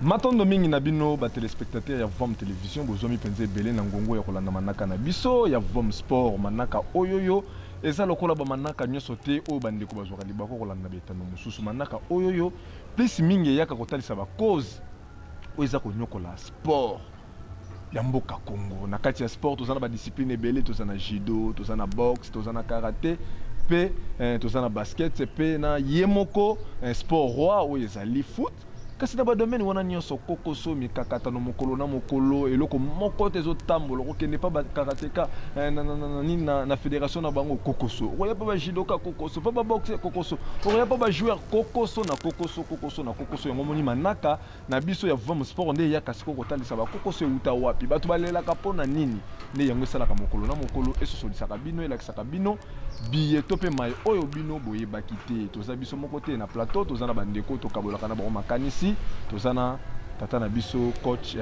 Matondo mingi na bino ba téléspectateurs ya Vom Télévision bozomi penze belé na ngongo ya kolanda manaka na biso ya Vom Sport manaka oyoyo eza lokola ba manaka nyoso te o bande ko bazwaka libako kolanda betano mususu manaka oyoyo plus mingi yaka kotalisa ba cause o eza ko nyokola sport ya mboka Congo na kati ya sport tozana ba discipline belé tozana judo tozana boxe tozana karaté pe tozana basket pe na yemoko sport roi o ezali foot. Kasi na ba domaine wana nyonso kokoso mikakata no mokolo na mokolo eloko moko tezo tambolo kokende pa ba karateka na fédération na bango kokoso oya pa ba judoka kokoso pa ba boxe kokoso oya pa ba joueur kokoso na kokoso yango moni manaka na biso ya Vom Sport nde ya kasi kokotalisa ba kokoso uta wapi bato balelaka pona nini nde yango esalaka mokolo na mokolo esosolisaka bino elakisaka bino billet pe mai oyo bino boyebaki te toza biso moko te na plateau toza na bandeko tokabolaka na bango makanisi tozana tata na biso coach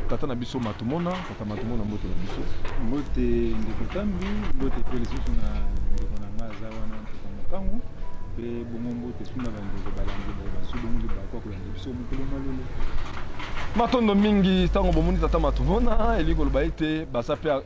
tata na biso matumona mbote na biso mbote ndeko tambi mbote pe lisusu na ndeko na ngaza wana mokangu pe bongo mbote suna bandeko balandi basubungu libako kolanda biso mokolo malolo matondo mingi tango bomuni tata matumona eliko lobaite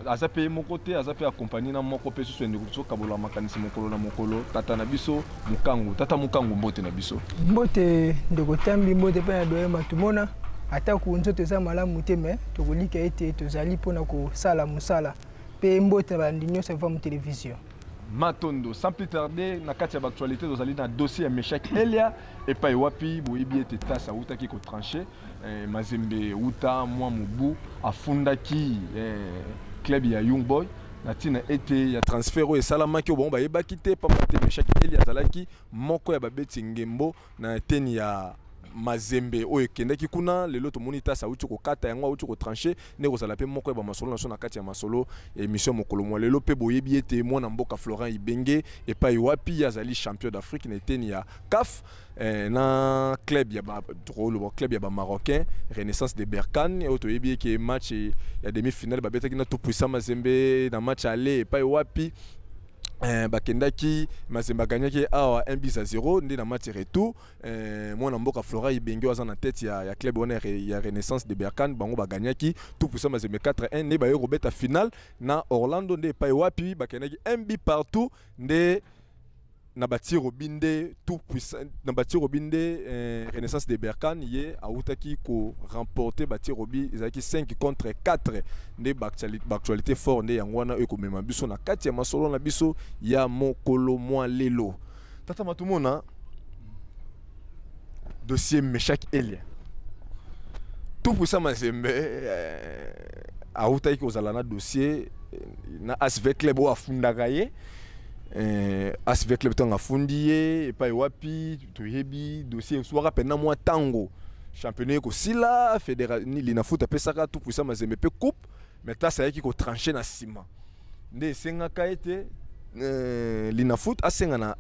azape moko te azape accompagner na moko pe susu ndeko so kabola makanisi mokolo na mokolo tata na biso mukangu tata mukangu mbote na biso mbote ndeko tambi mbote pe na doye matumona ata ku nzoto eza malamu te me tokolika ete tozali pona ko sala musala pe mbote bandi nyonso Vom Télévision matondo sans plus tarder na kati ya actualité tozali na dossier ya Meshak Elia et pa wapi boyebi ete tasa utaki ko trancher Mazembe uta mwa mubu afundaki club ya Young Boy na tina ete ya transfert et salamaki bon ba yebaki te pa te Meshak Elia zalaki moko ya babeti ngembo na teni ya Mazembe oyo kendaki kuna lelo to monita sa uti ko kata yango uti ko trancher ne ko sala pe moko ya ba masolo na so na kati ya masolo émission mokolo mo lelo pe boyebi ete mwana mboka Florent Ibenge et pa wapi yazali champion d'Afrique na teni ya CAF na club ya ba drôle club ya ba marocain Renaissance de Berkane oto yebi ke match ya demi-finale ba betaki na tout puissant Mazembe na match aller et pa wapi bakendaki Mazembe gagnaki awa 1-0 ndi na match retour mwana mboka Flora Ibenge waza na tête ya club wana ya Renaissance de Berkane bango baganyaki tout puissant Mazembe 4-1 ne ba yo beta final na Orlando nde pa wapi bakendaki 1 partout nde na bati robinde tout puissant na bati robinde Renaissance de Berkane ye autaki ko remporter bati robi ezaki 5 contre 4 nde actualité fort nde yangwana eko mema biso na kati ya masolo na biso ya mokolo mwa lelo tata matumona dossier Meshak Elia tout puissant Mazembe autaki ko zala na dossier na ASV club wa fundaka ye ASV club tanga fundiye epai wapi toyebi dossier soara pena mwa tango championnat ko sila fédéral ni lina foot apesaka tout puissant Mazembe pe coupe mais ta sayaki ko trancher na sima nde senga kaete lina foot asenga na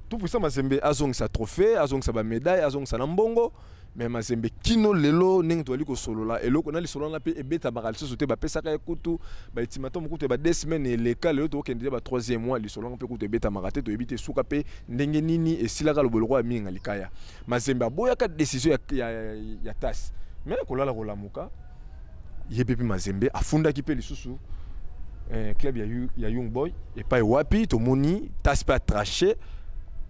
tout puissant Mazembe azong sa trophée azong sa ba médaille azong sa mbongo mais Mazembe kino lelo ning to aliko solola eloko na li solola pe ebeta bakalso sote ba pesaka ekutu ba itimato mukutu ba 2 semaines eleka lelo to kende ba 3e mois li solola pe kutu ebeta makate to ebite suka pe ndenge nini esilaka loboloko ya minga likaya Mazembe aboya ka décision ya tas mais kolala kolamuka yebepi Mazembe afundaki pe lisusu club ya Young Boy et pas wapi to moni tas pa traché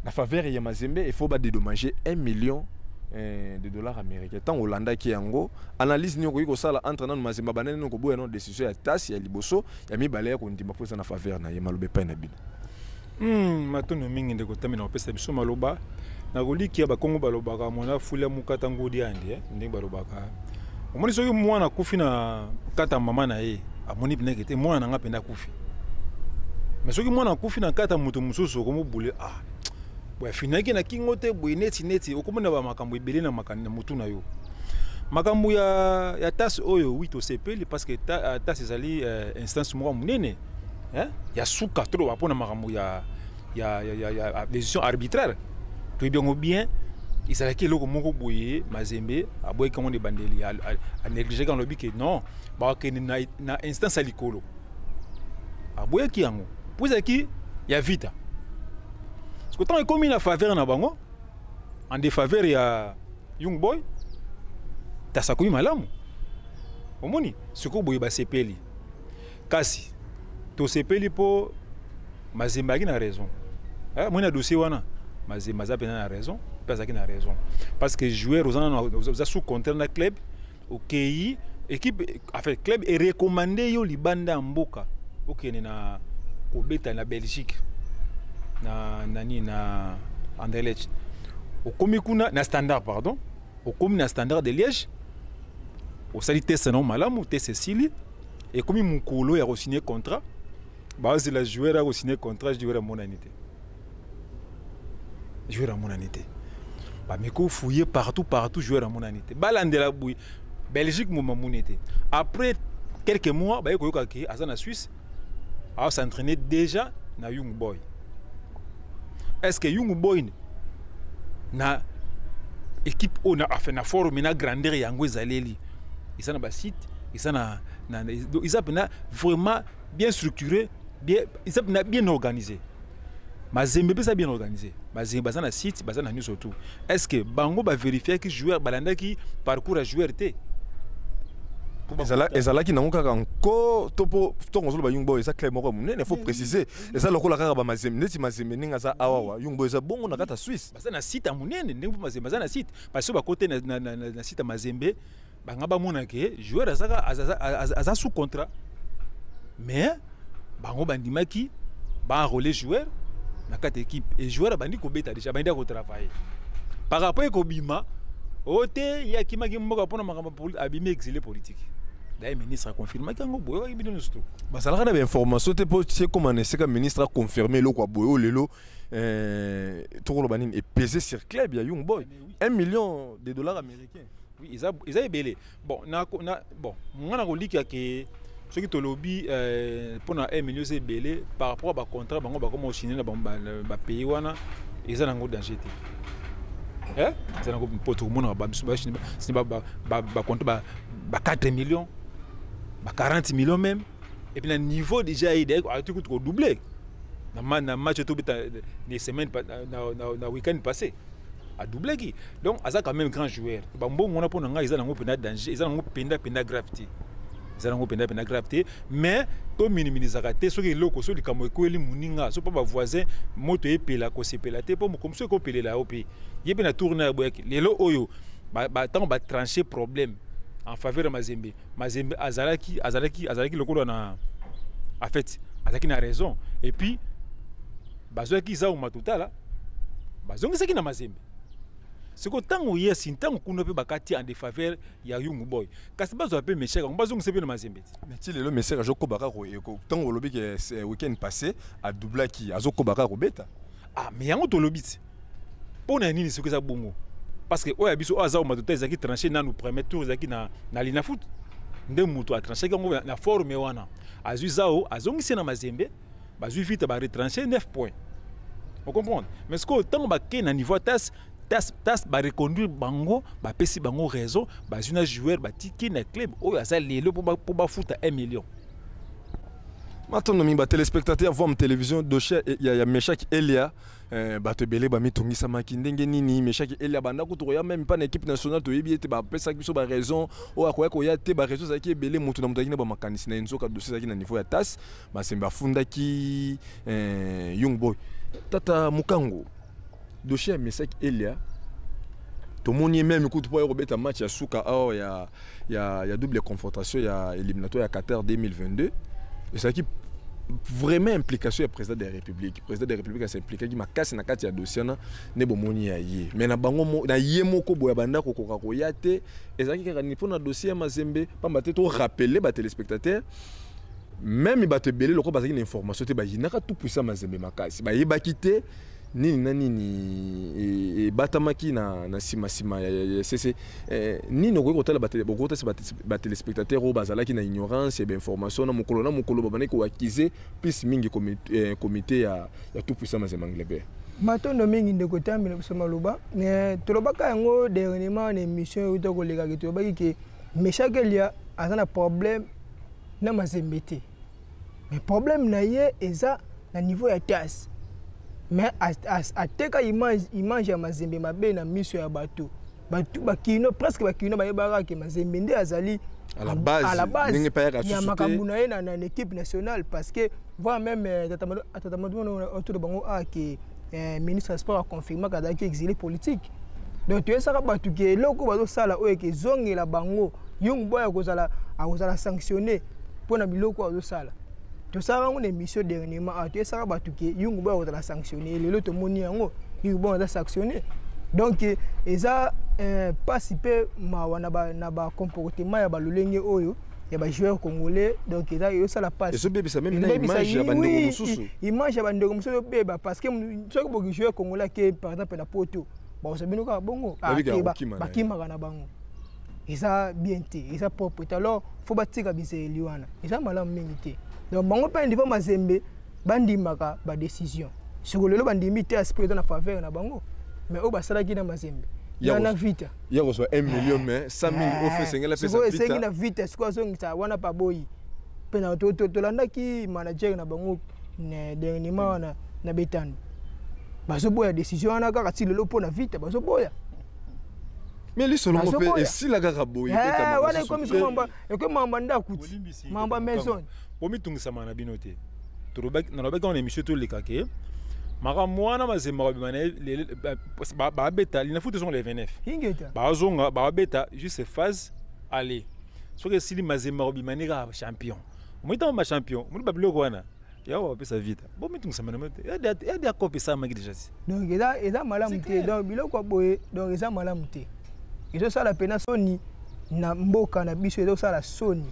na faveur ya Mazembe il faut ba dédommager 1 million de dollars américains tant Hollanda qui yango analyse ni ko sala entre nan Mazembe banene no ko boya no décision ya tas ya liboso ya mibale ko ndima poza na faveur na ye malobe pa na bino matono mingi ndeko tamina opesa biso maloba na koliki ya bakongo balobaka mona fula mukata ngodi andi ndenge balobaka omoni soki mwana kufi na kata mama na ye amoni bineke te mwana nga penda kufi mais soki mwana kufi na kata mutu mususu ko mobule finaki na kingo te boy neti okomona ba makambo ebele na makani na mutu na yo makambo ya tas oyo oui to sepeli parce que tas ezali instance moko munene ya suka trop apona makambo ya décision arbitraire to bien ezalaki eloko moko boye Mazembe aboyi kango ne bandeli a négliger quand lobi que non ba ke na instance alikolo aboyi ki yango pozaki ya vita. Parce que quand il y a faveur na bango en défaveur ya Young Boy tasakomi malamu omoni siko boye basepeli kasi tosepeli po Mazembe aki na raison moi na dossier wana Mazembe aza pena na raison pe azaki na raison parce que joueur oza sous contrat na club okei équipe enfin club est recommandé yo libanda mboka okene na kobeta na Belgique na nani na Anderlecht okomi kuna na Standard pardon okomi na Standard de Liège osali test non malamu test Sili et comme mukolo ya signer contrat base la joueur a signer contrat joueur à mon anité joueur à mon anité ba meko fouiller partout joueur à mon anité balandela bouy Belgique moment monité après quelques mois ba ko yoka ki azana Suisse a s'entraîner déjà na Young Boy. Est-ce que Young Boy na équipe on a fait na forum na grandeur yango ezaleli ils sont na site ils sont na ils sont vraiment bien structuré bien ils sont bien organisé Mazembe ça bien organisé Mazembe bazana site bazana news surtout est-ce que bango ba vérifier que joueur balanda qui parcours à joueur té ezala ki nango kaka encore topo tongo ba Young Boy ça clair moko munene il faut préciser eza lokola kaka ba Mazembe neti Mazembe ninga za awawa Young Boy za bongo na kata Suisse bazana site munene ndenge Mazembe bazana site parce que ba côté na site Mazembe banga ba mona ke joueur aza sous contrat mais bango bandimaki ba enrôler joueur na kata équipe et joueur bandi ko beta déjà bandi ko travailler par rapport ko bima ote ya kimaki mboka pona makamba abimi exilé politique. D'ailleurs, le ministre a confirmé qu'il y a un boyo qui bidon tout. Bah ça la information te pour c'est comment est-ce que le ministre a confirmé le quoi boyo lelo tout le banin est pesé sur club il y a Young Boy 1 million de dollars américains. Oui, ils a belé. Bon, bon, on a dit que ceux qui te lobby pour 1 million c'est belé par rapport à contrat bango ba comme signer ba payer wana ils ont un danger. Hein? C'est un peu tout le monde ba compte 4 millions, 40 millions même. Et puis le niveau déjà il a tout doublé. Dans match tout les semaines na week-end passé a doublé qui. Donc ça quand même grand joueur. Bambo on a pour nga ils ont un danger, ils ont un gravité. Ils ont un gravité mais to minimiser raté ce qui loko so likamo ko eli muninga so pas ba voisin moto epela ko sepelate pour comme ce ko pelela opi. Yebe na tourner boyaki lelo oyo ba tant ba trancher problème en faveur de Mazembe. Mazembe azalaki lokolo na en fait azalaki na raison et puis bazoki za uma totala bazongi saki na Mazembe. C'est que tant où hier sintan kuno pe bakati en défaveur ya Young Boy. Kasi bazo pe meshaka bazongi sepe na Mazembe. Mais ti lelo meshaka joko baka ko tant au lobby que ce week-end passé a doublé qui azoko baka ko beta. Ah mais yango to lobby. Pona nini ce que ça bongo. Parce que oya biso aza uma totala zaki trancher na nous premier tour zaki na lina foot. Nde muto a trancher kango na forme wana. Azu zao azongi se na Mazembe. Bazu vite ba retrancher 9 points. On comprend. Mais ce que tant ba ke na niveau tas ba reconduire bango ba pesi bango raison ba juna joueur ba tiki na club oyo asa lelo pour ba foot 1 million. Maintenant mi ba téléspectateur voir télévision dossier il y a Meshak Elia ba te belé ba mitongisa makindenge nini Meshak Elia banda ko to ya même pas na équipe nationale to yebi ete ba pesa biso ba raison o akoya ko ya te ba raison za ki belé mutu na mutu na ba makanisi na nzoka dossier za ki na niveau ya tas ba semba funda ki Young Boy tata Mukango dossier Meshak Elia tout le monde même écoute pour remettre un match à Souka il y a double confrontation il y a éliminatoire à Qatar 2022 et ça qui vraiment implication du président de la République. Le président de la République s'est impliqué qui m'a cassé na kati ya dossier na ne bomoni ya ye mais na bango na ye moko boya banda ko ko yate et ça qui ka pour na dossier Mazembe pas maté to rappeler ba téléspectateurs même ba te belé loko bazaki na information te ba yinaka tout puissant Mazembe makasi ba yeba kité nini na nini batamaki na sima c'est nini ko kotala ba téléspectateurs o bazalaki na ignorance et information na mokolo babane ko accuser plus mingi comité ya tout puissant Mazembe anglais matondo mingi ndeko tambi so maloba mais tolobaka yango dernièrement na émission uto ko lega ke tolobaki ke Meshak Elia azana problème na Mazembe te mais problème na ye eza na niveau ya TAS. Mais à teka image ya Mazembe mabe na mission ya bato bakino presque bakino bayebaka ke Mazembe nde azali à la base il y a makambu na ye na équipe nationale parce que voit même autour de bango que ministre des sports a confirmé qu'il exilé politique. Donc tu es ça que tu es loko bazo sala oyo ke zongela bango Young Boy akozala sanctionné pour na biloko bazo sala. Tu sais une émission dernièrement tu es ça que tu es Young Boy akozala sanctionné lelo to moni yango Young Boy akozala sanctionné. Donc eza pas si peu na ba comportement ya balolenge oyo ya ba joueur congolais donc eza yo ça la passe. Et ce bébé ça même une image ya bandeko mususu. Image ya bandeko mususu beba parce que soki bo joueur congolais qui par exemple na poto ba osabino ka bongo bakima na bango. Eza bien te, eza propre. Alors faut batika biseli wana. Eza malamu mingi te. Donc bango pa niveau Mazembe bandimaka ba décision. Sur le bandimi te aspect na faveur na bango. Mais au basalaki na Mazembe. Il y a na vita. Il y a reçoit 1 million mais 100 000 offres sengela pesa vita. C'est na vita siko zongi wana pa boyi. Pena to landaki manager na bango ne dernièrement na betano. Bazo boya décision wana kaka ti lelo po na vita bazo boya. Mais lui seulement fait et si la gare boyi beta. Wana comme so mamba e ko mamba ndakuti. Mamba maison. Omi tungisa mana binote. To robek on émission to lekake. Mara mwana Mazembe ba beta il faut sont les 29 ba zonga ba beta juste phase aller so que si Mazembe robimani ga champion moi ma champion moi ba biloko wana ya wa pesa vita bon mitung sama na ya dia copie ça magi déjà donc eza malamu te donc biloko boye donc eza malamu te izo sala pena soni na mboka na biso ezo sala soni.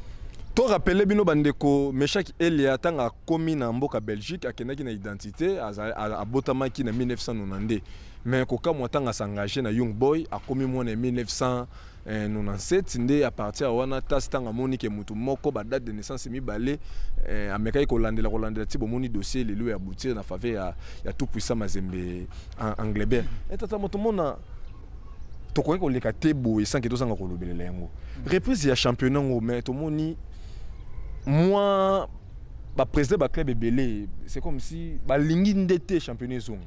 To rappelé bino bandeko Meshak Elia tanga komi na mboka Belgique akenaki na identité a botamaki na 1992 mais koka mwatanga s'engager na Young Boy a komi mo na 1997 nde à partir wana tastanga monique mutu moko ba date de naissance mibale amekai ko landela ti bomoni dossier lelo ya boutir na faveur ya tout puissant Mazembe en Anglebert et tata moto mona to ko leka tebo et sans que to sanga ko lobelela yango reprise ya championnat ngo mais to moni moi ba président ba club belé c'est comme si ba lingi ndete championnat zonga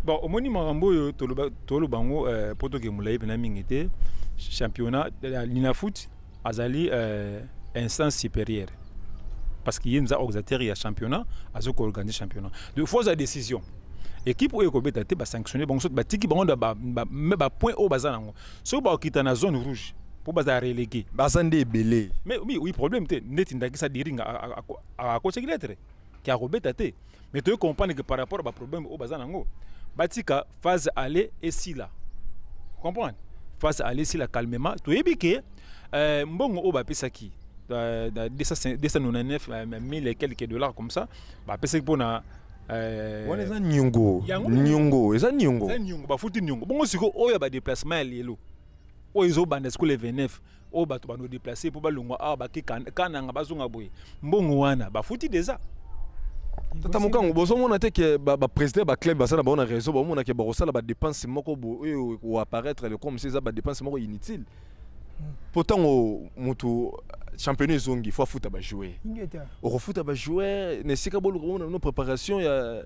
bon au moni marambo yo tolo bango poto ke mulai pena mingete championnat lina foot azali instance supérieure parce qu'il y a un organisateur ya championnat azo ko organiser championnat de fois à décision équipe oyo ko beta te ba sanctionner bon so ba tiki bango ba point au bazanango so ba okita na zone rouge pour baza relégué bazande belé mais oui problème te net ndaki sa diringa a coach qui lettre qui a robeta te mais tu comprends que par rapport à problème au bazanango batika phase aller et si là comprendre phase aller si là calmement tu ebike mbongo o ba pesa ki 299 1000 et quelques dollars comme ça ba pesa pour na wana eza nyongo eza nyongo ba futi nyongo bongo siko oyo ba déplacement lelo o izo banda siko le 29 o bato ba no déplacer pour ba longwa a ba ki kananga bazonga boye mbongo wana ba futi déjà tata mokango bozo mona te ke ba président ba club basala ba on a raison ba mona ke ba rosala ba dépense moko ou apparaître comme si ça ba dépense moko inutile pourtant mutu championnat zongi faut fouta ba jouer au refuta ba jouer ne sika bolu ko na préparation ya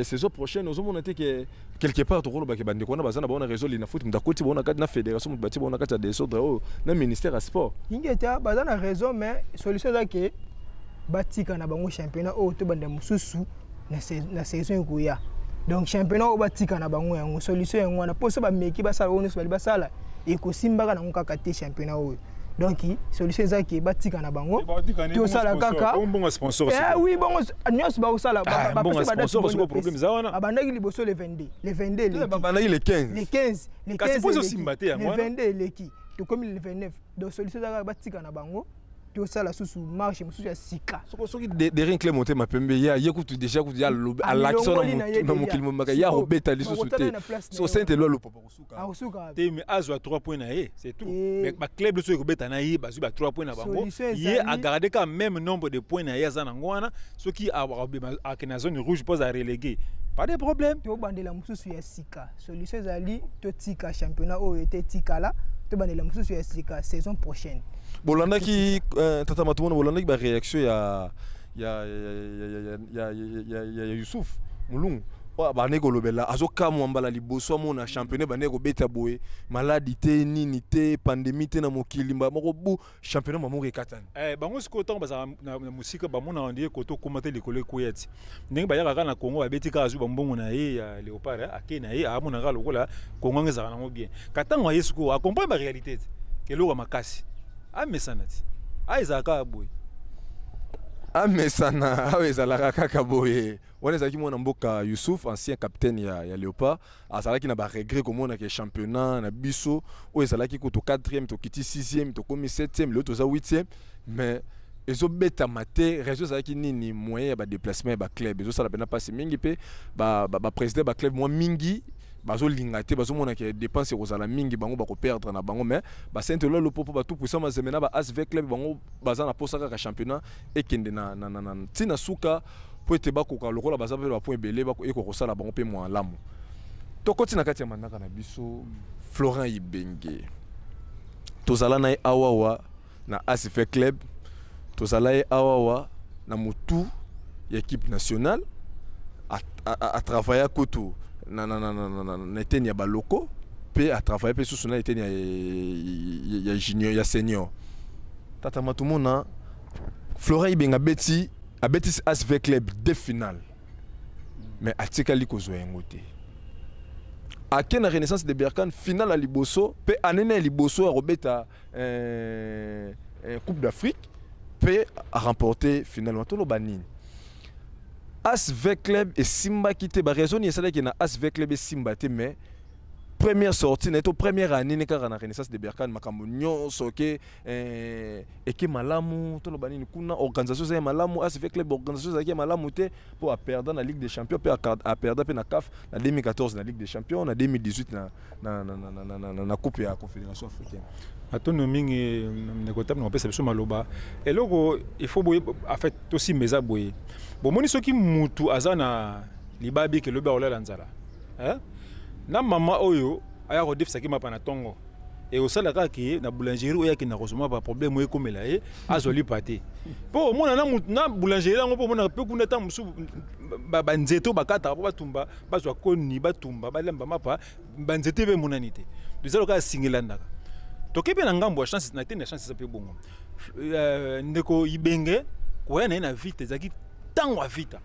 saison prochaine ozo mona te ke quelque part to ko ba ke bande ko na bazana ba on a raison lina foot ndakoti ba on a kat na fédération mutu bati ba on a kat des autres na ministère à sport ingeta bazana raison mais solution za ke batika na bango championnat o to bande mususu na saison ekuya donc championnat o batika na bango yango solution yango na poso ba meki basala ono so basala ekosimbaka na ngaka te championnat o donc solution za ki batika na bango to sala kaka bon sponsor oui bon nyos ba osala ba sponsor so problème za wana abandaki liboso le 22 le abandaki le 15 le 15 kasi poso simbate yango le 22 leki to comme le 29 donc solution za batika na bango to sala susu marche mususu ya sika soki derrière clé monter ma pembe ya yekutu déjà ku ya à l'action na mokilimo maka ya robeta lisusu te so sainte loi lo papa kusuka te mais azwa 3 points na ye c'est tout mais ba club so ko beta na ye ba 3 points na bango ye a garder quand même nombre de points na ye za na ngwana soki a na zone rouge pose à reléguer pas de problème to bandela mususu ya sika solution zali to tika championnat o était tika là to bandela mususu ya sika saison prochaine bolanda ki tata matumona bolanda ki ba réaction ya Youssouf Mulungu bane kolobela azoka mwambala liboso mona championnat bane ko beta boye maladie te nini te pandémie te na mokili moko bu championnat mamu rekatana bango siko tant baza na musika bamona ondie koto komate likolo kuyeti ndenge bayaka na Congo babeti ka azu bambongo na ye ya Léopard ake na ye amona ka lokola Congo ngezaka nango bien katango yesu ko a comprendre ba réalité ke loka makasi amesana ti aizaka boye amesana awezalaka kaka boye wana ezalaki mwana mboka Youssouf ancien capitaine ya Léopard azalaki na ba regret komona ke championnat na biso oyo ezalaki ko to 4e to kiti 6e to komi 7e l'autre za 8e mais ezobeta mate réseau ezalaki nini moyen ya ba déplacement ya ba club ezosala pena passe mingi pe ba président ba club moi mingi bazolinga te bazomona ke dépense ekozala mingi bango bakoperdre na bango mais basente lolo popo bato puissant mazemena ba ASV club bango baza na posa kaka championnat ekende na tina suka po ete bakoka lokola baza pe ba point belé ekokosala bango pe mwa lamu tokoti na kati ya mandaka na biso Florent Ibenge tozala na awawa na ASV club tozala awawa na mutu ya équipe nationale a travailler koto na eteni ya baloko pe a travailler pe sous na eteni ya junior ya senior tata matumona Florent Ibenge abeti ASV club de finale mais atikali kozwa yango te ake na Renaissance de Berkane finale à liboso pe anene ya liboso ya robeta Coupe d'Afrique pe a remporté finalement tout le banini ASV club et Simba quitté ba raison ni ça que na ASV club et Simba te mais première sortie neto première année ne ka na Renaissance de Berkane makambo nyonso ke eke malamu to lo banini kuna organisation za malamu ASV club organisation za malamu te pour a perdre na Ligue des Champions pe a perdre pe na CAF na 2014 na Ligue des Champions na 2018 na Coupe ya Confédération africaine atono mingi nekotable na pesa biso maloba eloko il faut boye en fait aussi meza boye bomoni soki mutu azana libabi ke loba olela nzala na mama oyo aya ko defisa ki mapa na tongo et osala kaki na boulangerie oya ki na kosoma ba problème oyo komela ye azoli pate po mona na boulangerie ngo po mona pe kuna ta musu ba nzeto bakata po batumba bazwa koni batumba balemba mapa banzete be monanité dizalo ka singilanda tokepe na ngambo ya chance na tena chance pe bongo ndeko Ibenge ko yana na vite zaki tango vita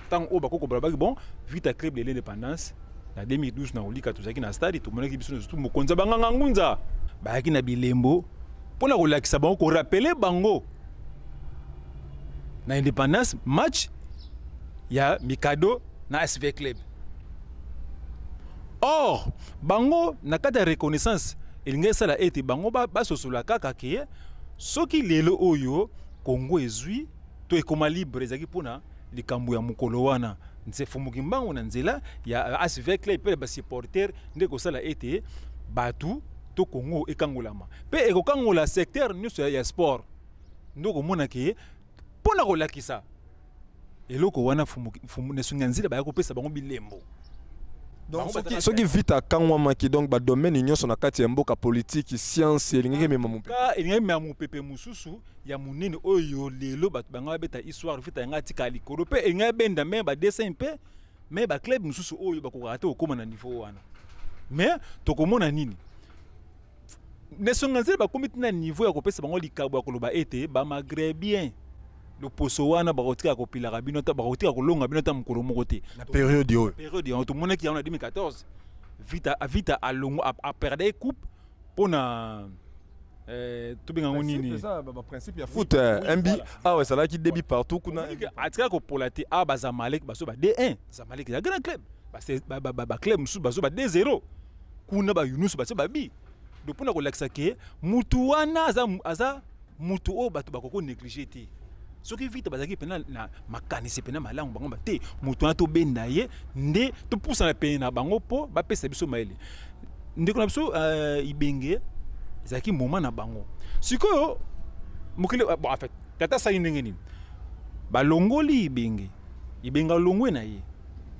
tango o bakoko balabaki bon vite club de l'indépendance na 2012 na olika tozaki na stade to monaki biso surtout mokonza banganga ngunza bayaki na bilembo pona ko lakisa bango ko rappeler bango na indépendance match ya Mikado na ASV club or bango na kata reconnaissance elinga sala ete bango ba sosola kaka ke soki lelo oyo Congo ezui to ekoma libre ezaki pona likambo ya mukolo wana nse fumuki mbango na nzela ya ASV club pe ba supporter ndeko sala ete batu to Congo ekangolama pe ekokangola secteur nyuso ya sport ndoko mona ke pona ko lakisa eloko wana fumu nesunga nzela ba kopesa bango bilembo donc soki vita kangwa maki donc ba domaine nyonso na kati ya mboka politique science elingi mema mupepe elingi mema mupepe mususu ya munene oyo lelo batu banga beta histoire vita nga tika likolo pe elingi benda me ba dessin pe me ba club mususu oyo bakoka te okoma na niveau wana mais tokomona nini nesonga nzela ba komiti na niveau ya kopesa bango likabo ya koloba ete ba maghrébien le poso wana bakotika kopila kabino ta bakotika kolonga bino ta mukolo moko te na période yo to monaki en 2014 vita alongo a perdre coupe pona to benga nini c'est ça ba principe ya foot MB ah ouais ça là qui débit partout kuna atika ko polate a ba Zamalek baso ba D1 Zamalek ya grand club ba club musu baso ba D0 kuna ba Yunus baso ba bi do pona ko lakisa ke mutu wana aza mutu o bato bakoko négliger te soki vite bazaki pena na makanisi pena malango bango ba te mutu na to benda ye nde to poussa na pena na bango po ba pesa biso maele ndeko na biso Ibenge zaki moment na bango sikoyo mukile bon en fait tata sa ndenge nini ba longoli Ibenge longwe na ye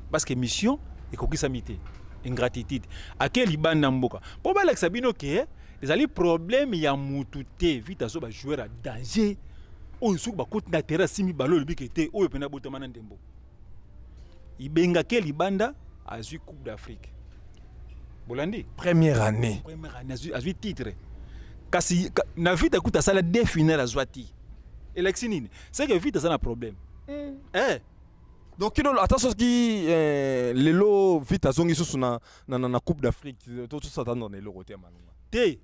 parce que mission ekokisa mité ingratitude akel libanda mboka po ba lakisa bino ke ezali problème ya mutu te vite azo ba joueur à danger oyo soki bakoti na terrain simi balo lobi ke te oyo pena botama na ndembo Ibenga ke libanda azui Coupe d'Afrique. Bolandi Première année azui titre. Kasi na vite écoute ça la deux finales azwati. Election nini? C'est que vite ça na problème. Donc attention qui lelo vite azongi susu na Coupe d'Afrique tout s'attendre na lelo côté malunga. Te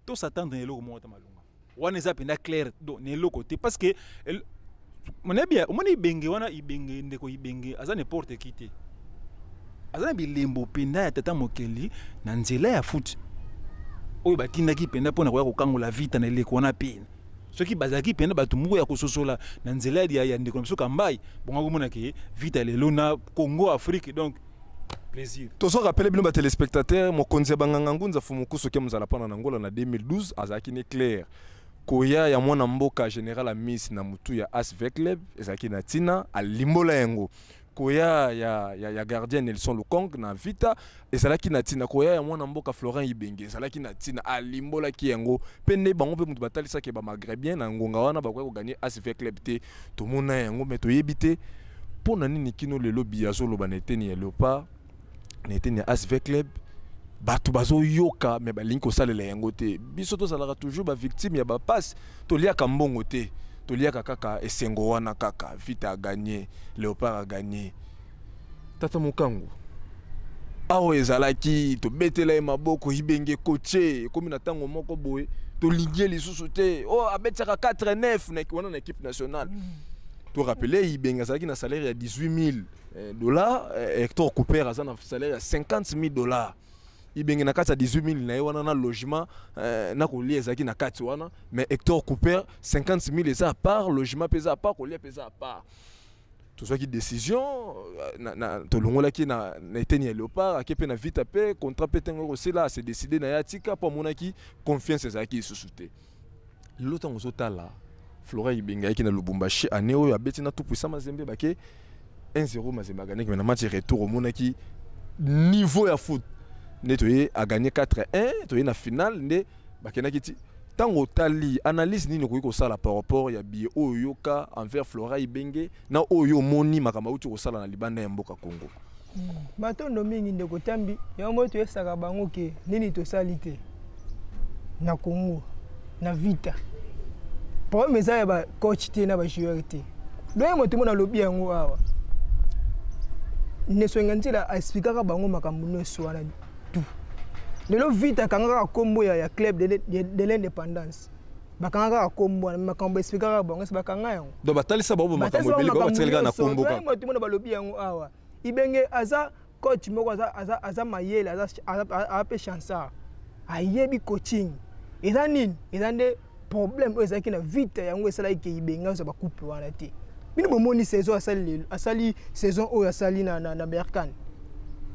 tout s'attendre na lelo mota malunga. Wana za pena clair do na lelo côté parce que monebia omoni ibenge wana ibenge ndeko ibenge aza n'importe qui te. Aza bilembo penda ya tata mokeli na nzela ya foot. Oyo batindaki penda pona koya kokangola vite na leko wana pena. Ceux qui bazaki penda batumuko ya kososola na nzela ya ndeko na biso kambai bonga komona ke vite lelo na Congo Afrique donc plaisir. Tozo rappelé bino ba téléspectateurs mokonzi banganga ngunza fumukuso ke muzala pana na Angola na 2012 azaki ne clair. Koya ya mwana mboka général a Miss na mutu ya ASV Club ezaki na tina alimbola yango. Koya ya gardien Nelson Lukong na Vita ezalaki na tina koya ya mwana mboka Florent Ibenge ezalaki na tina alimbola ki yango pende bango pe mutu batalisa ke ba maghrébien na ngonga wana bakoya ko gagner ASV Club te to mona yango mais to yebite pona nini kino lelo biazo lo baneteni ya Leopard neteni ya ASV Club batu bazo yoka mais balingi ko salela yango te biso to salara toujours ba victime ya ba passe to liaka mbongo te. Toliaka kaka esengo wana kaka Vita a gagné, Léopard a gagné. Tata Mukangu. Awo ezalaki to betela maboko Ibenge coaché comme na tango moko boye to ligier lisusu te. Oh abetaka 4-9 na wana na équipe nationale. To rappeler Ibenge azalaki na salaire ya $18,000. Hector Cooper azana na salaire ya $50,000. Ibenge na kati ya 18,000 na wana na logement na kolia ezaki na kati wana mais Hector Cooper 50,000 eza à part logement pesa à part kolia pesa à part tout ça qui décision na to longola ki na eteni ya Léopard akepe na Vita pe contrat pe tengo aussi là c'est décidé na yatika pour monaki confiance ezaki susute l'autre on zotala Florent Ibenge ki na Lubumbashi année oyo abeti na tout puissant Mazembe bake 1-0 Mazembe gagné mais na match retour au monaki niveau ya foot Netoye a gagné 4-1, toye na finale ne bakena kiti tango tali analyse nini ko sala par rapport ya bi oyoka envers Florent Ibenge na oyo moni makamba uti ko sala na libanda ya mboka Congo. Matondo mingi ndeko tambi ya moto esaka bango ke nini to salite na Congo na Vita. Problème eza ya ba coach te na ba joueur te. Doye moto mona lobi yango awa. Ne soingantila expliquera bango makambo no swana. Lelo Vita kangaka kombo ya club de l'indépendance. Bakangaka kombo na makambo expliquera bango se bakanga yango. Do batalisa babo makambo beli ba tselega na kombo ka. Mo timono balobi yango awa. Ibenge aza coach moko aza mayele aza pe chansa. Ayebi coaching. Eza nini? Eza nde problème oyo ezaki na Vita yango esala ke Ibenge so ba coupe wana te. Bino bomoni saison asali saison oyo asali na Berkane.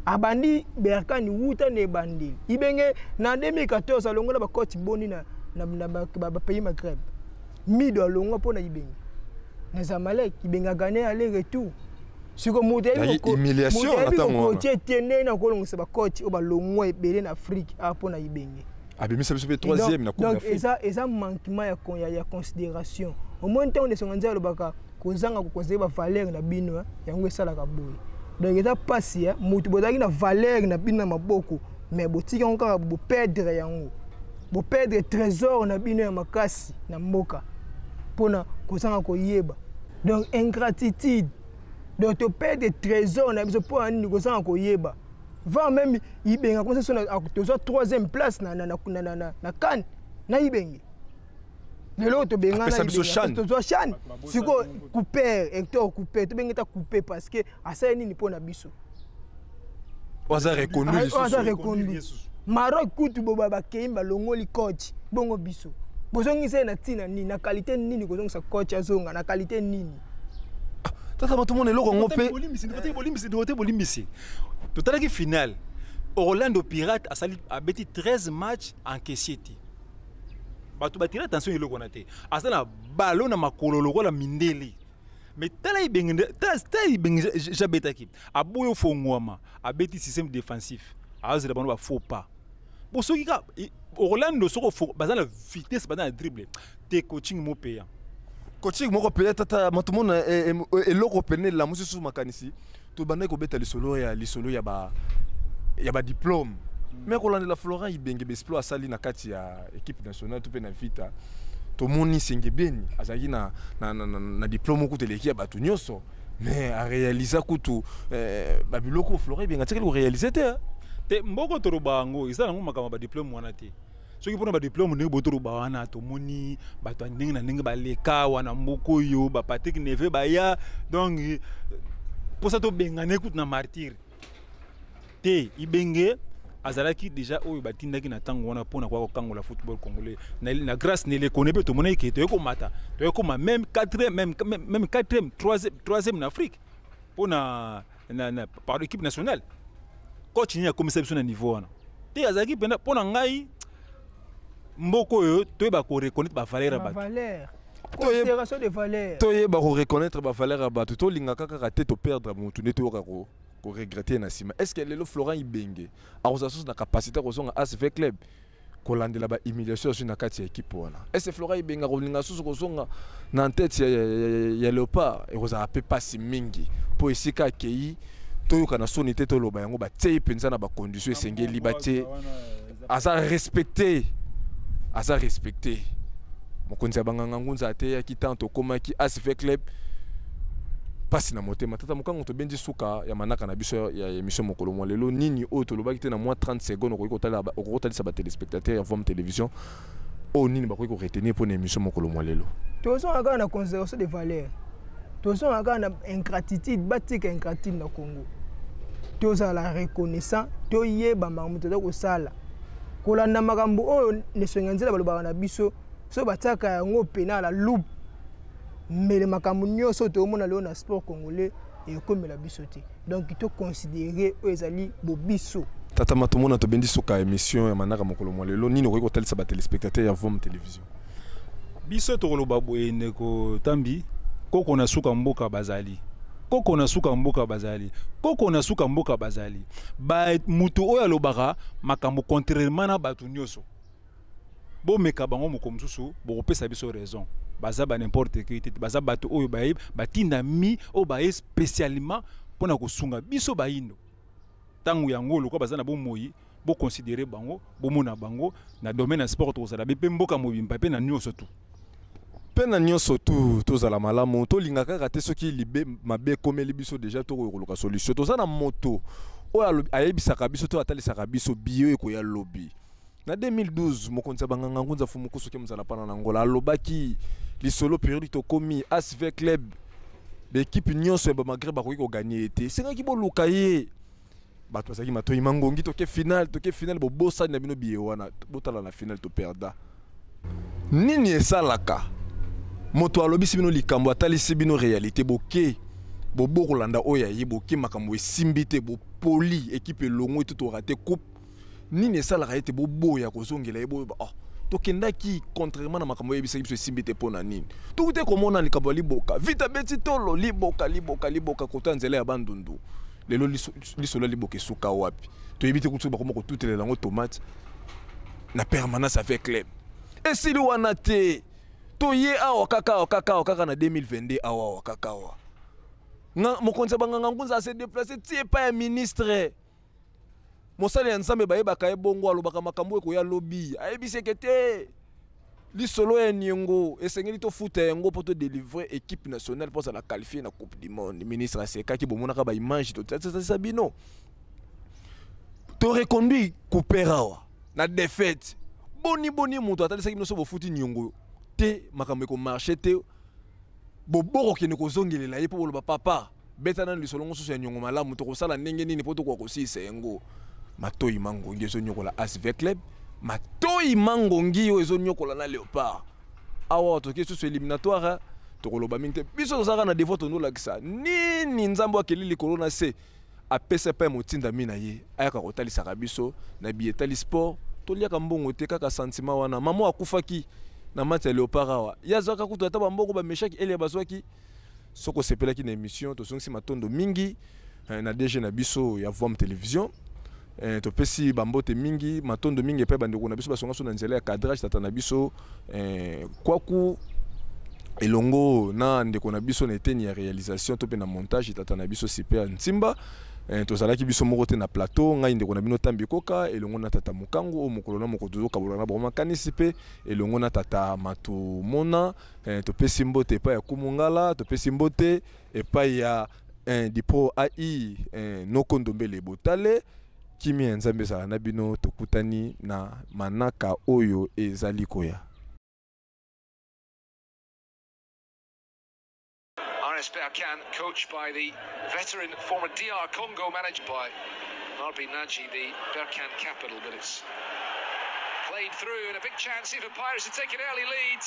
Abandi Berkane wuta ne bandi Ibenge na 2014 alongola ba coach boni na ba pays Maghreb mido alongo pona Ibenge na Zamalek Ibenge gagné aller retour siko muté ko humiliation atango coach tene na ko longo ba coach o ba longo ebele na Afrique a pona Ibenge abimisa biso pe 3e na Coupe d'Afrique donc eza manquement ya considération au moins temps de songanza lo baka kozanga ko koze ba valeur na bino yango esala ka boy. Donc il y a pas si mutu bozaki na valeur na bino maboko mais botiki encore bo perdre yango bo perdre trésor na bino ya makasi na mboka pona kozanga ko yeba donc ingratitude donc to perdre trésor na biso pona ni kozanga ko yeba va même Ibenge comme ça na tozo 3e place na CAN na Ibenge lelo to benga na to chan siko couper Hector couper to benga ta couper parce que asa nini pona biso oza reconnu Maroc kutu boba ba keimba longoli coach bongo biso bozongisa na tina ni na qualité nini kozongisa coach azonga na qualité nini tata matumone loko ngope bolimbisi totalaki finale Orlando Pirates a beti 13 matchs encaissés. Batu batira attention yelo konate. Asala ballon na makolo lokola mindeli. Mais tala ibenge jabeta ki. Aboyo fongwama, abeti système défensif. Azela bano ba faux pas. Bo soki ka Orlando soko faux bazana vitesse bazana dribble. Te coaching mo payant. Coaching moko payant tata matumona eloko pene la mususu makanisi. to banda ko beta lisolo ya diplôme mais ko landela Florent Ibenge Besplo asali na kati ya équipe nationale to pe na vita to moni sengebeni azaki na diplôme ko teleki ya batu nyoso mais a réaliser kutu babiloko Florent Ibenge atikeli ko réaliser te mboko to rubango izala ngo makama ba diplôme wana te soki pona ba diplôme ne botoro ba wana to moni bato ndenge na ndenge ba leka wana mboko yo ba Patrick Neve ba ya donc pour ça to bengane kutu na martyr te Ibenge azalaki déjà oyo batindaki na tango wana pona kwa kokangola football congolais na grâce ne le connaît to mona ke to ko mata to ko même 4e même 4e 3e en Afrique pona par l'équipe nationale coach ni a commissaire na niveau wana te azalaki pona ngai mboko yo to ba ko reconnaître ba valeur ba considération de valeur to ye ba ko reconnaître ba valeur ba to linga kaka raté to perdre mutu ne to ko regretter na sima est-ce que le Florent Ibenge a ressources na capacité ko songa ASV club ko landela ba humiliation sur na kati ya équipe wana est-ce que Florent Ibenge ko linga susu ko songa na tête ya Léopard et ko za pe passe mingi po isika kei to kana sonité to loba yango ba tei penza na ba condition esengeli ba te asa respecter mokonzi abanganga ngunza ate ya kitanto komaki ASV club pasi na motema tata mokango to bendi suka ya manaka na biso ya émission mokolo mwa lelo nini o to lobaki te na moins 30 secondes ko kotalisa ba téléspectateurs ya Vom Télévision o nini ba ko retenir pour émission mokolo mwa lelo to so aka na conservation de valeur to so aka na ingratitude batika ingratitude na Congo to za la reconnaissant to yeba mamuto to ko sala kolanda makambo oyo ne songanzela baloba na biso so bataka yango pena la loupe mais le makambo nyonso to mona leo na sport congolais et comme la bisoté donc il faut considérer ezali bobiso tata matomona to bendi suka émission ya manaka mokolo mwa lelo nini ko kotalisa ba téléspectateurs ya Vom Télévision biso to loba boyene ko tambi koko na suka mboka bazali koko na suka mboka bazali ba mutu oyo alobaka makambo contrairement na batu nyonso bo meka bango mokomsusu bo pesa biso raison baza ba n'importe qui baza bato oyo baye batinda mi o baye spécialement pona kosunga biso bayindo tangu yango lokwa baza na bo moyi bo considérer bango bo mona bango na domaine ya sport to zala be mboka mobimba pe na nyonso tu pena nyonso tu tozala malamu to linga kaka te soki libe mabe komeli biso déjà to ko solution to za na moto oyo ayebisaka biso to atalisaka biso bio eko ya lobby na 2012 mokonzi banganga ngunza fumuku soki mzala pana na ngola alobaki lisolo période to komi ASV club l'équipe nyonso ba Maghreb ba ko gagner été c'est ngaki bo lukaye bato bazaki matoyi mangongi to ke final bo bossa na bino biye wana botala na final to perda nini esalaka moto alobisi bino likambo atalisi bino réalité boke bo bokolanda oya ye boke makambo esimbite bo poli équipe longo to raté coupe nini esalaka ete bo boya kozongela ebo to kendaki contrairement na makambo yebisa biso esimbite pona nini to te komona likambo liboka vita beti tolo liboka kota nzela ya bandundu lelo lisolo liboka suka wapi to yebite kutu bakoma ko tutelela ngo tomate na permanence avec club esili wana te to ye awa kaka na 2022 awa kaka nga mokonzi banganga ngunza se déplacer tie pa ya ministre mosali ya nzambe bayebaka ebongo alobaka makambo eko ya lobby ayebiseke te lisolo ya nyengo esengeli to futa yango po to délivrer équipe nationale pour la qualifier na coupe du monde ministre asekaki bomonaka ba image to tsa bino to reconduit kuperawa na défaite boni muto atalisaki bino so bo futi nyengo te makambo eko marché te boboko kene ko zongelela ye po boloba papa beta na lisolo ngo so ya nyengo malamu to ko sala ndenge nini po to ko kosisa yango matoyi mangongi ezo nyokola ASV club matoyi mangongi ezo nyokola na Léopard awa to kesu éliminatoire to koloba minte biso zaka na défaut to nolakisa nini nzambo akeli corona se apesa pa motinda mina ye ayaka kotalisa biso na bietali sport to liaka mbongo te kaka sentiment wana mamo akufaki na match ya Léopard awa yazaka kutu ata bambongo ba meshaki ele bazwaki soko sepelaki na émission to songisi matondo mingi na DG na biso ya Vom Télévision to pesi bambote mingi matondo mingi pe bandeko na biso basonga so na nzela ya cadrage tata na biso kwaku elongo na ndeko na biso na eteni ya réalisation to pe na montage tata na biso super ntimba tozalaki biso moko te na plateau ngai ndeko na bino tambi koka elongo na tata mukango o mokolo na moko tozoka bolana ba makanisi pe elongo na tata matu mona topesi mbote epai ya kumungala topesi mbote epai ya dipo ai nokondombele botale kimi ya nzambe ezala na bino tokutani na manaka oyo ezali koya. RS Berkane, coached by the veteran former DR Congo, managed by RB Naji, the Berkane capital, but it's played through and a big chance here for Pirates to take an early lead.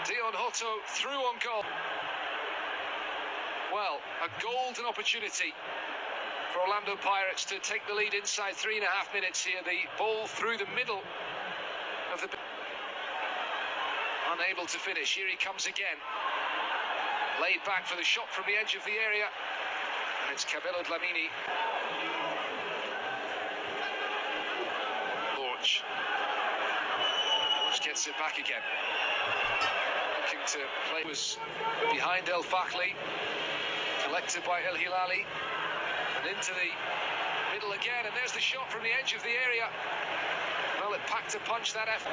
Dion Hoto through on goal. Well, a golden opportunity for Orlando Pirates to take the lead inside 3.5 minutes here. The ball through the middle of the... Unable to finish. Here he comes again. Laid back for the shot from the edge of the area. And it's Cabello Dlamini. Lorch gets it back again. Looking to play was behind El Fakhli. Collected by El Hilali. And into the middle again. And there's the shot from the edge of the area. Well, it packed a punch, that effort.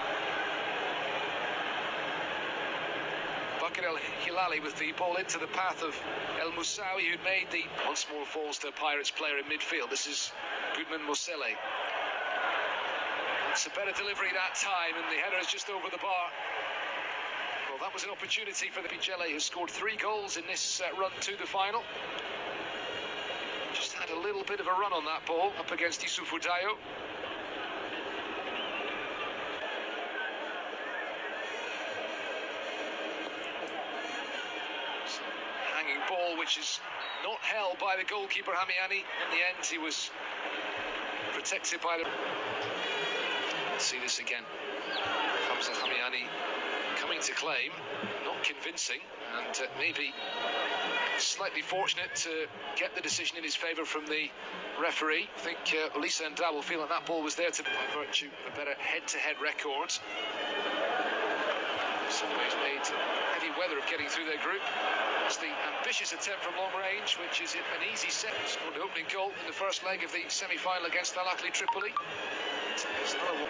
El Hilali with the ball into the path of El Moussaoui, who'd made the... Once more falls to Pirates player in midfield. This is Goodman Mosele. It's a better delivery that time, and the header is just over the bar. Well, that was an opportunity for the Bijele, who scored 3 goals in this run to the final. Just had a little bit of a run on that ball up against Issoufou Dayo. Ball which is not held by the goalkeeper Hamiani. In the end, he was protected by the... Let's see this again. Comes Hamiani coming to claim, not convincing, and maybe slightly fortunate to get the decision in his favour from the referee. I think Lisa and Da will feel that ball was there to, by virtue of a better head-to-head record. Somebody's made heavy weather of getting through their group. It's the ambitious attempt from long range, which is an easy set. Scored the opening goal in the first leg of the semi-final against Al Ahly Tripoli. There's another one.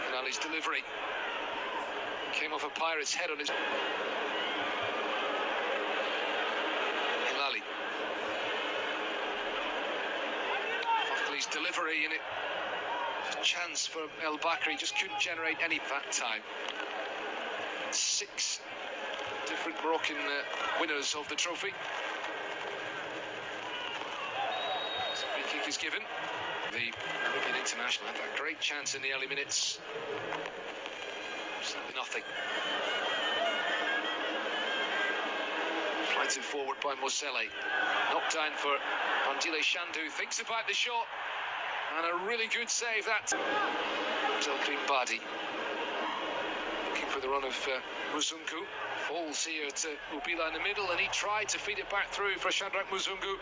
And Ali's delivery came off a Pirate's head on his... Hilali. Fakhli's delivery in it. Chance for El Bakri, just couldn't generate any that time. 6 different Moroccan winners of the trophy. So free kick is given. The European international had that great chance in the early minutes. Nothing. Flighted forward by Mosele. Knocked down for Bandile Shandu. Thinks about the shot. And a really good save that. Abdelkrim Badi looking for the run of Muzungu. Falls here to Ubila in the middle, and he tried to feed it back through for Shadrach Muzungu.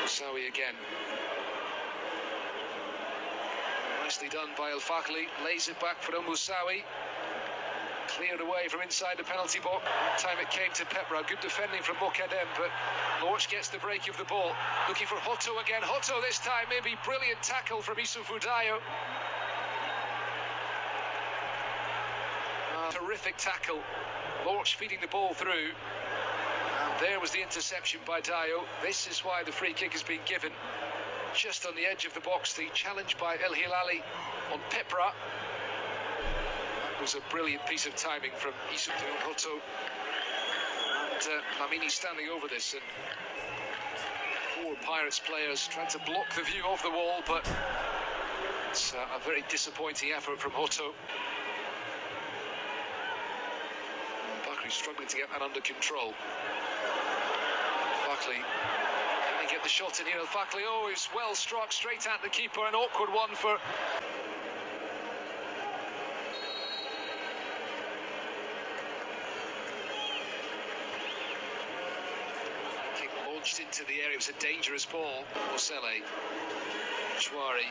Moussaoui again. Nicely done by El Fakhli. Lays it back for El Moussaoui. Cleared away from inside the penalty box. Time it came to Pepra. Good defending from Mokadem, but Lorch gets the break of the ball. Looking for Hoto again. Hoto this time, maybe brilliant tackle from Issoufou Dayo. Terrific tackle. Lorch feeding the ball through. And there was the interception by Dayo. This is why the free kick has been given. Just on the edge of the box, the challenge by El Hilali on Pepra. Was a brilliant piece of timing from Issoufou Hoto, and Lamini standing over this, and 4 Pirates players trying to block the view of the wall, but it's a very disappointing effort from Hoto. Bakri struggling to get that under control. Fakhli, can he get the shot in here? Fakhli, oh, he's well struck straight at the keeper, an awkward one for... launched into the area. It was a dangerous ball. Osele, Chouari,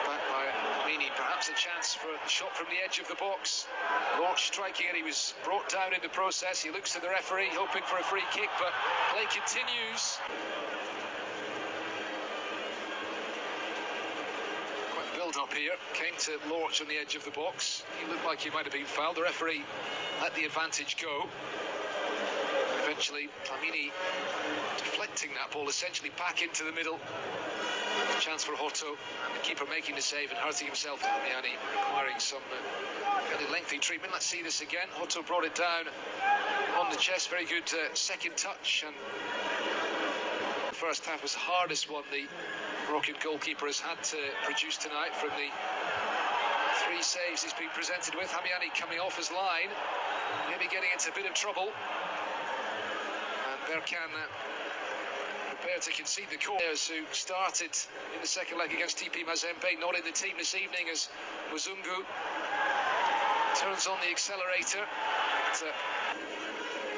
back by Amini. Perhaps a chance for a shot from the edge of the box. Lorch striking it. He was brought down in the process. He looks to the referee, hoping for a free kick, but play continues. Up here, came to Lorch on the edge of the box. He looked like he might have been fouled. The referee let the advantage go. Eventually, Flamini deflecting that ball essentially back into the middle. A chance for Hoto, and the keeper making the save and hurting himself. Damiani requiring some fairly lengthy treatment. Let's see this again. Hoto brought it down on the chest. Very good second touch. And the first half was the hardest one the Rocket goalkeeper has had to produce tonight from the 3 saves he's been presented with. Hamiani coming off his line, maybe getting into a bit of trouble. And Berkane prepared to concede the players who started in the second leg against TP Mazembe, not in the team this evening, as Muzungu turns on the accelerator.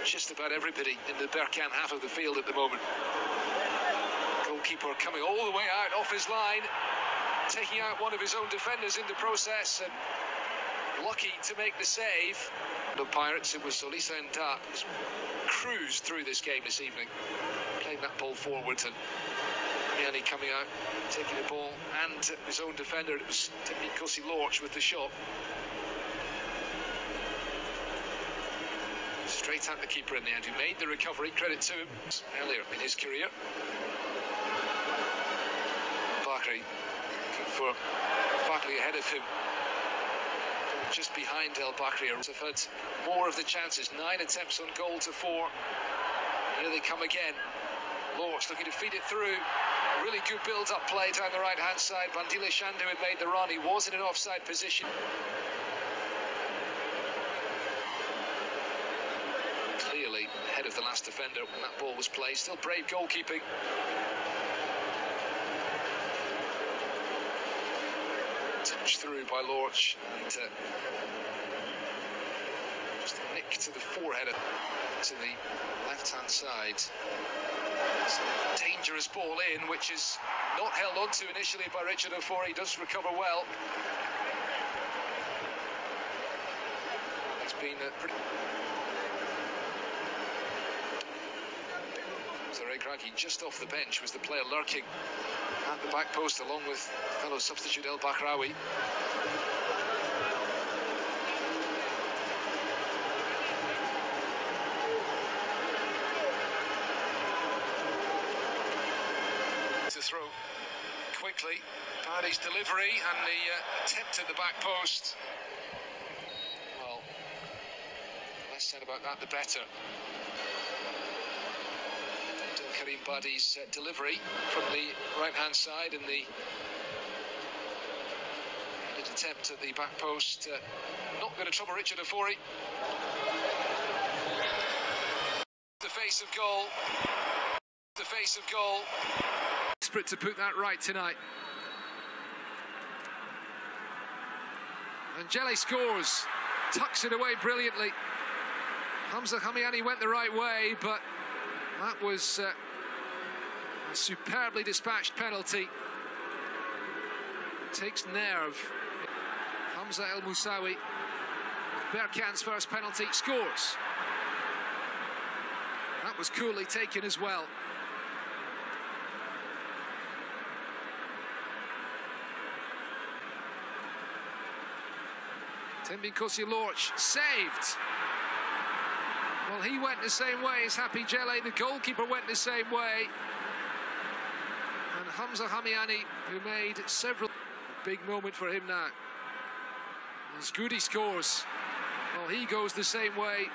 Just about everybody in the Berkane half of the field at the moment. Goalkeeper coming all the way out off his line, taking out one of his own defenders in the process, and lucky to make the save. The Pirates, it was Solisa Nda who's cruised through this game this evening, playing that ball forward, and Miani coming out, taking the ball and his own defender. It was Tembikosi Lorch with the shot. Straight at the keeper in the end, who made the recovery. Credit to him earlier in his career. Bakri looking for Bakri ahead of him, just behind El Bakri. Have had more of the chances. 9 attempts on goal to 4. Here they come again. Lorch looking to feed it through. A really good build-up play down the right-hand side. Bandile Shandu had made the run. He was in an offside position. Clearly ahead of the last defender when that ball was played. Still brave goalkeeping. Touch through by Lorch, and just a nick to the forehead to the left-hand side. It's a dangerous ball in, which is not held onto initially by Richard Ofori. He does recover well. He's been pretty... Ray Kragi just off the bench was the player lurking at the back post along with fellow substitute El Bakraoui. To throw quickly, Paddy's delivery and the attempt at the back post. Well, less said about that the better. Karim Badi's delivery from the right-hand side, and the attempt at the back post not going to trouble Richard Ofori. The face of goal. The face of goal. Desperate to put that right tonight. And Jelle scores, tucks it away brilliantly. Hamza Hamiani went the right way, but that was a superbly dispatched penalty. Takes nerve. Hamza El Moussaoui, Berkane's first penalty, scores. That was coolly taken as well. Tembikosi Lorch saved. Well, he went the same way as Happy Jelle. The goalkeeper went the same way. And Hamza Hamiani, who made several... Big moment for him now. As Goody scores, well, he goes the same way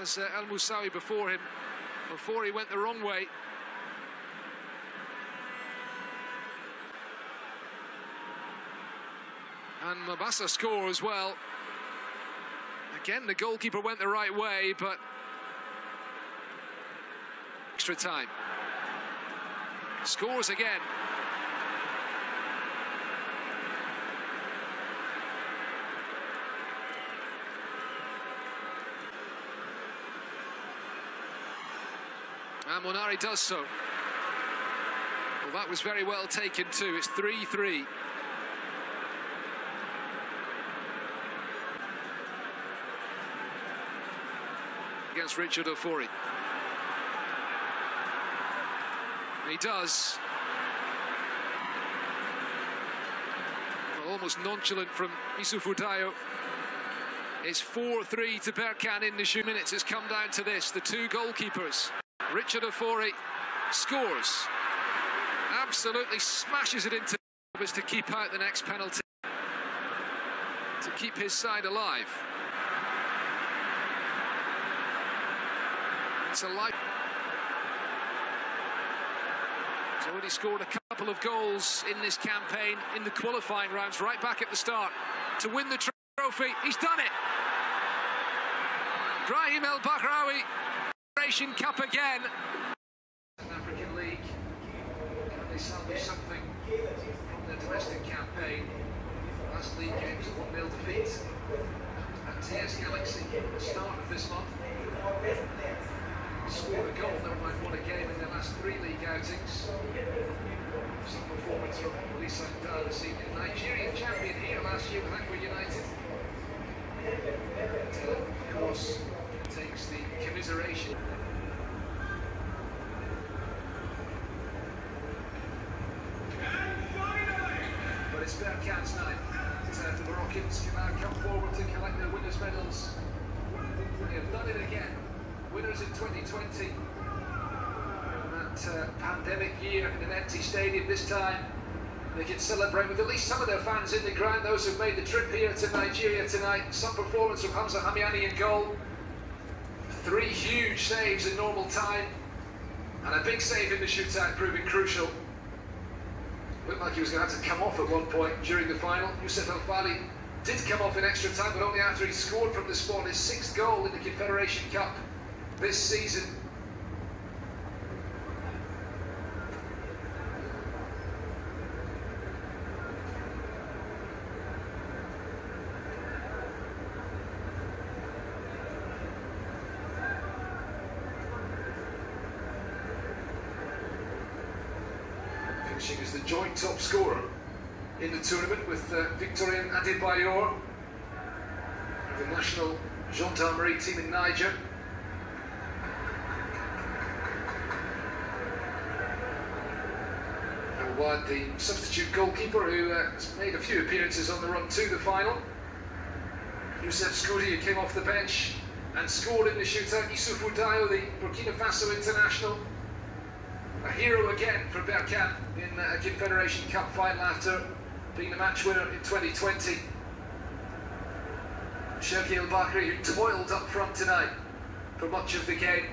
as El Moussaoui before him. Before he went the wrong way. And Mabasa scores as well. Again, the goalkeeper went the right way, but extra time. Scores again. And Monari does so. Well, that was very well taken too. It's 3-3. Against Richard Ofori. He does. Well, almost nonchalant from Issoufou Dayo. It's 4-3 to Berkane in the few minutes. It's come down to this. The two goalkeepers. Richard Ofori scores. Absolutely smashes it into to keep out the next penalty. To keep his side alive. It's a life. He's already scored a couple of goals in this campaign in the qualifying rounds, right back at the start to win the trophy. He's done it. Brahim El Bakraoui, Federation Cup again. African League. Can they salvage something from their domestic campaign? Last league games, a 1-0 defeat at TS Galaxy at the start of this month. Scored a goal, never mind won a game in their last 3 league outings. Some performance from Lisa Dar this evening. Nigerian champion here last year with Aqua United. And, of course, takes the commiseration. But it's Berkane's night. The Moroccans can now come forward to collect their winners' medals. They have done it again. Winners in 2020, that pandemic year in an empty stadium. This time they can celebrate with at least some of their fans in the ground, those who've made the trip here to Nigeria tonight. Some performance from Hamza Hamiani in goal, 3 huge saves in normal time, and a big save in the shootout proving crucial. Looked like he was going to have to come off at one point during the final. Youssef El Fali did come off in extra time, but only after he scored from the spot, his 6th goal in the Confederation Cup this season. Finishing as the joint top scorer in the tournament with Victorien Adebayor of the national gendarmerie team in Niger. The substitute goalkeeper who has made a few appearances on the run to the final. Youssef Skoudi, who came off the bench and scored in the shootout. Issoufou Dayo, the Burkina Faso international. A hero again for Berkane in a Confederation Cup final after being the match winner in 2020. Cherki El Bakri, who toiled up front tonight for much of the game.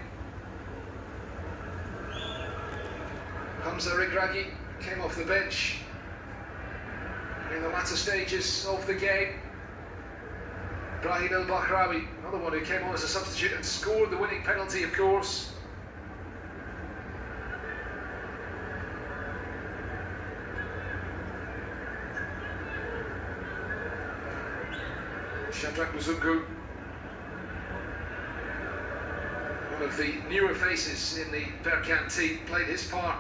Hamza Regragui came off the bench in the latter stages of the game. Brahim El Bakraoui, another one who came on as a substitute and scored the winning penalty, of course. Shadrack Muzungu, one of the newer faces in the Berkane team, played his part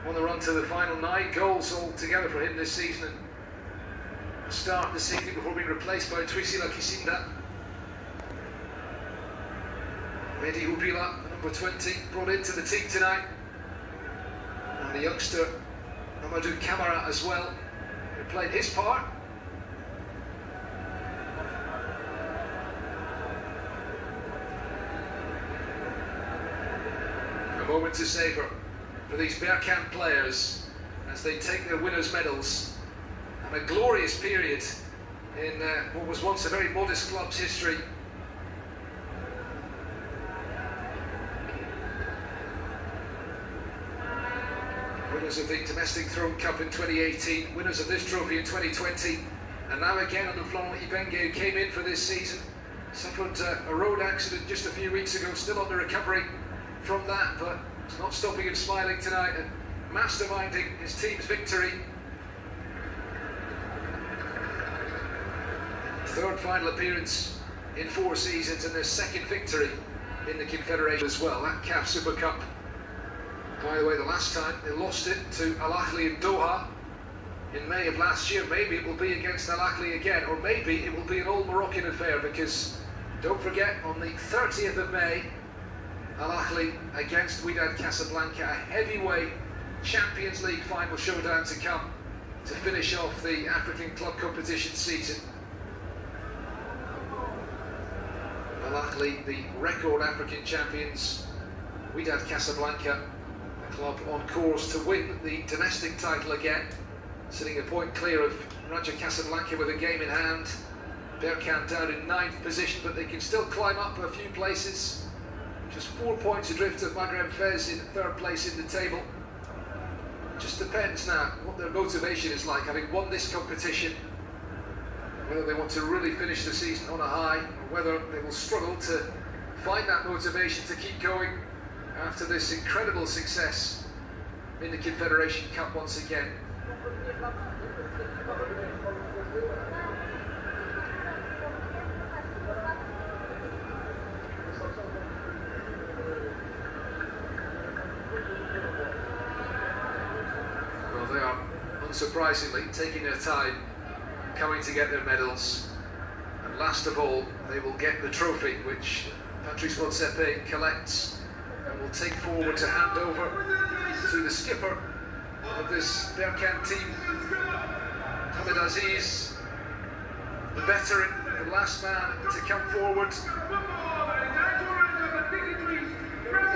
on the run to the final. 9 goals altogether for him this season, and start this evening before being replaced by Twisila Kisinda. Mehdi Hubila, number 20, brought into the team tonight, and the youngster Amadou Camara as well, who played his part. A moment to savour for these Berkane players as they take their winners' medals, and a glorious period in what was once a very modest club's history. Winners of the Domestic Throne Cup in 2018, winners of this trophy in 2020, and now again under Florent Ibenge, who came in for this season, suffered a road accident just a few weeks ago, still under recovery from that, but it's not stopping him smiling tonight and masterminding his team's victory. 3rd final appearance in 4 seasons and their 2nd victory in the Confederation as well. That CAF Super Cup By the way, the last time they lost it to Al Ahly in Doha in May of last year. Maybe it will be against Al Ahly again, or maybe it will be an all-Moroccan affair, because don't forget, on the 30th of May, Al Ahly against Wydad Casablanca, a heavyweight Champions League final showdown to come to finish off the African club competition season. Al Ahly, the record African champions, Wydad Casablanca, a club on course to win the domestic title again, sitting a point clear of Raja Casablanca with a game in hand. Berkane down in 9th position, but they can still climb up a few places. Just 4 points adrift of Maghreb Fez in 3rd place in the table. Just depends now what their motivation is like, having won this competition, whether they want to really finish the season on a high, or whether they will struggle to find that motivation to keep going after this incredible success in the Confederation Cup once again. Well, they are unsurprisingly taking their time coming to get their medals, and last of all they will get the trophy which Patrice Motsepe collects and will take forward to hand over to the skipper of this Berkane team, Hamid Aziz, the veteran, the last man to come forward.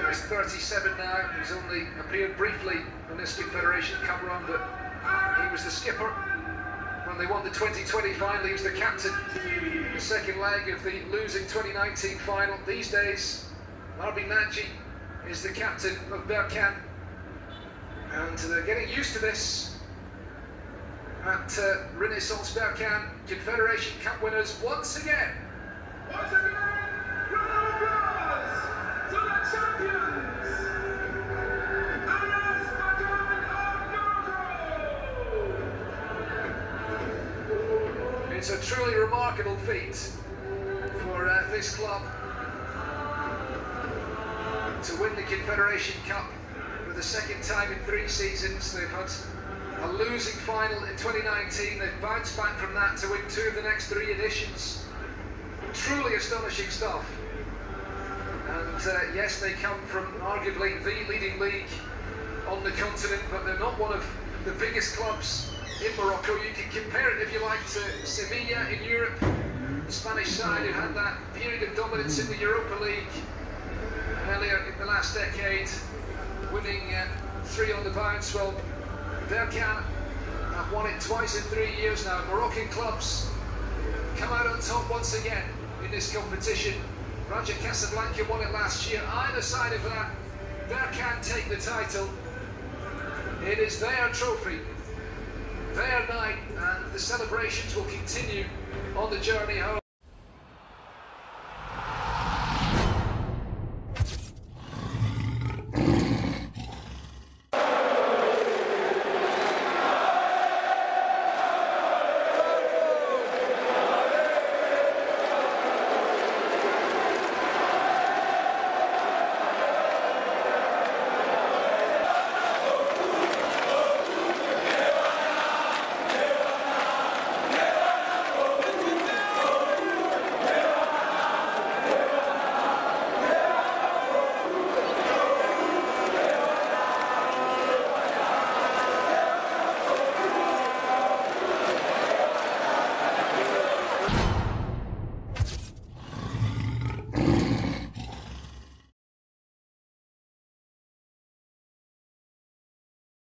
He's 37 now. He's only appeared briefly in this Confederation Cup run, but he was the skipper when they won the 2020 final. He was the captain in the second leg of the losing 2019 final. These days, Marbi Nadji is the captain of Berkane, and they're getting used to this at Renaissance Berkane. Confederation Cup winners once again. Once again, round of applause to the champions, AS Berkane of Morocco. It's a truly remarkable feat for this club to win the Confederation Cup for the 2nd time in 3 seasons. They've had a losing final in 2019. They've bounced back from that to win 2 of the next 3 editions. Truly astonishing stuff. And yes, they come from arguably the leading league on the continent, but they're not one of the biggest clubs in Morocco. You can compare it, if you like, to Sevilla in Europe, the Spanish side who had that period of dominance in the Europa League earlier in the last decade, winning 3 on the bounce. Well, Berkane have won it twice in 3 years now. Moroccan clubs come out on top once again in this competition. Raja Casablanca won it last year. Either side of that, Berkane take the title. It is their trophy, their night, and the celebrations will continue on the journey home.